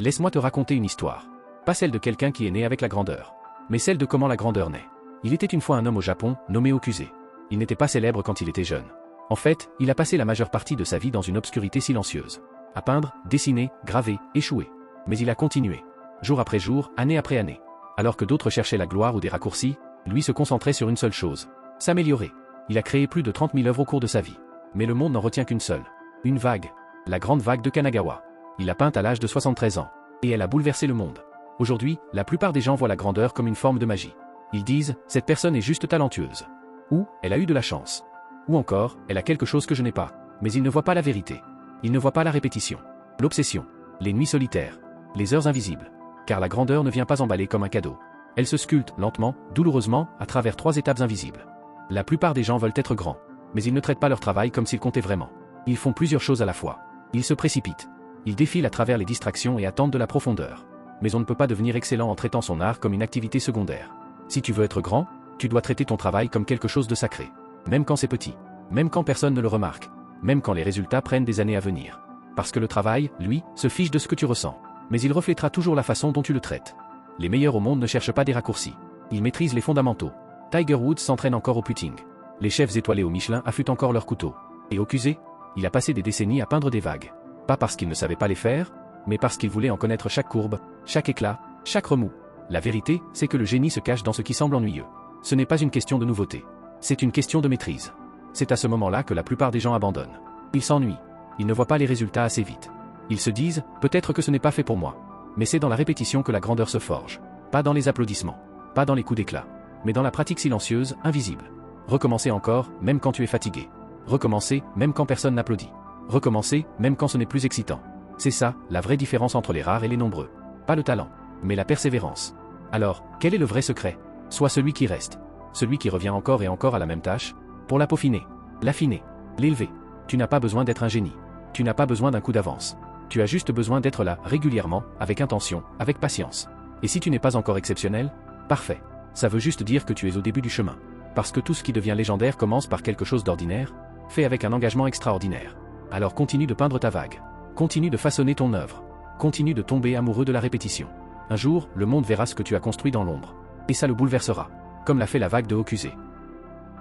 Laisse-moi te raconter une histoire. Pas celle de quelqu'un qui est né avec la grandeur, mais celle de comment la grandeur naît. Il était une fois un homme au Japon, nommé Okuse. Il n'était pas célèbre quand il était jeune. En fait, il a passé la majeure partie de sa vie dans une obscurité silencieuse. À peindre, dessiner, graver, échouer. Mais il a continué. Jour après jour, année après année. Alors que d'autres cherchaient la gloire ou des raccourcis, lui se concentrait sur une seule chose. S'améliorer. Il a créé plus de 30 000 œuvres au cours de sa vie. Mais le monde n'en retient qu'une seule. Une vague. La grande vague de Kanagawa. Il l'a peinte à l'âge de 73 ans. Et elle a bouleversé le monde. Aujourd'hui, la plupart des gens voient la grandeur comme une forme de magie. Ils disent, cette personne est juste talentueuse. Ou, elle a eu de la chance. Ou encore, elle a quelque chose que je n'ai pas. Mais ils ne voient pas la vérité. Ils ne voient pas la répétition. L'obsession. Les nuits solitaires. Les heures invisibles. Car la grandeur ne vient pas emballée comme un cadeau. Elle se sculpte lentement, douloureusement, à travers 3 étapes invisibles. La plupart des gens veulent être grands. Mais ils ne traitent pas leur travail comme s'ils comptaient vraiment. Ils font plusieurs choses à la fois. Ils se précipitent. Ils défilent à travers les distractions et attendent de la profondeur. Mais on ne peut pas devenir excellent en traitant son art comme une activité secondaire. Si tu veux être grand, tu dois traiter ton travail comme quelque chose de sacré. Même quand c'est petit. Même quand personne ne le remarque. Même quand les résultats prennent des années à venir. Parce que le travail, lui, se fiche de ce que tu ressens. Mais il reflètera toujours la façon dont tu le traites. Les meilleurs au monde ne cherchent pas des raccourcis. Ils maîtrisent les fondamentaux. Tiger Woods s'entraîne encore au putting. Les chefs étoilés au Michelin affûtent encore leur couteau. Et Okuse, il a passé des décennies à peindre des vagues. Pas parce qu'il ne savait pas les faire, mais parce qu'il voulait en connaître chaque courbe, chaque éclat, chaque remous. La vérité, c'est que le génie se cache dans ce qui semble ennuyeux. Ce n'est pas une question de nouveauté. C'est une question de maîtrise. C'est à ce moment-là que la plupart des gens abandonnent. Ils s'ennuient. Ils ne voient pas les résultats assez vite. Ils se disent, peut-être que ce n'est pas fait pour moi. Mais c'est dans la répétition que la grandeur se forge. Pas dans les applaudissements. Pas dans les coups d'éclat. Mais dans la pratique silencieuse, invisible. Recommencer encore, même quand tu es fatigué. Recommencer, même quand personne n'applaudit. Recommencer, même quand ce n'est plus excitant. C'est ça, la vraie différence entre les rares et les nombreux. Pas le talent, mais la persévérance. Alors, quel est le vrai secret? Sois celui qui reste. Celui qui revient encore et encore à la même tâche, pour la peaufiner, l'affiner, l'élever. Tu n'as pas besoin d'être un génie. Tu n'as pas besoin d'un coup d'avance. Tu as juste besoin d'être là, régulièrement, avec intention, avec patience. Et si tu n'es pas encore exceptionnel, parfait. Ça veut juste dire que tu es au début du chemin. Parce que tout ce qui devient légendaire commence par quelque chose d'ordinaire, fait avec un engagement extraordinaire. Alors continue de peindre ta vague. Continue de façonner ton œuvre. Continue de tomber amoureux de la répétition. Un jour, le monde verra ce que tu as construit dans l'ombre. Et ça le bouleversera. Comme l'a fait la vague de Okuse.